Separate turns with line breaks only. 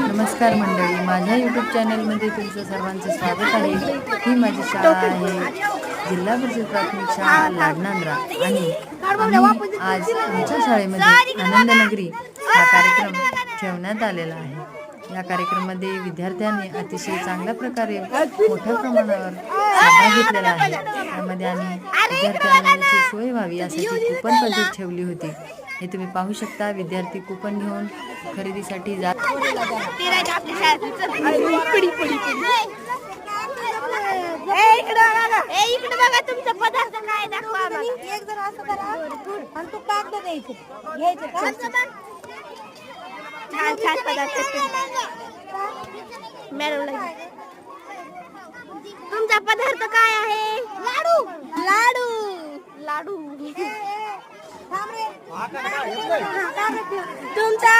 नमस्कार मंडळी, माझ्या यूट्यूब चॅनलमध्ये तुमचं सर्वांचं स्वागत आहे। ही माझी शाळा आहे, जिल्हा परिषद प्राथमिक शाळा लाडनांद्रा आणि आज आमच्या शाळेमध्ये आनंदनगरी हा कार्यक्रम ठेवण्यात आलेला आहे। या कार्यक्रमामध्ये विद्यार्थ्यांनी अतिशय चांगल्या प्रकारे मोठ्या प्रमाणावर सहभाग घेतलेला आहे। त्यामध्ये आम्ही विद्यार्थ्यांची सोय व्हावी यासाठी कुपन पद्धत ठेवली होती। हे तुम्ही पाहू शकता, विद्यार्थी कुपन घेऊन खरेदीसाठी जात
तुमचा पदार्थ काय आहे? लाडू लाडू लाडू तुमचा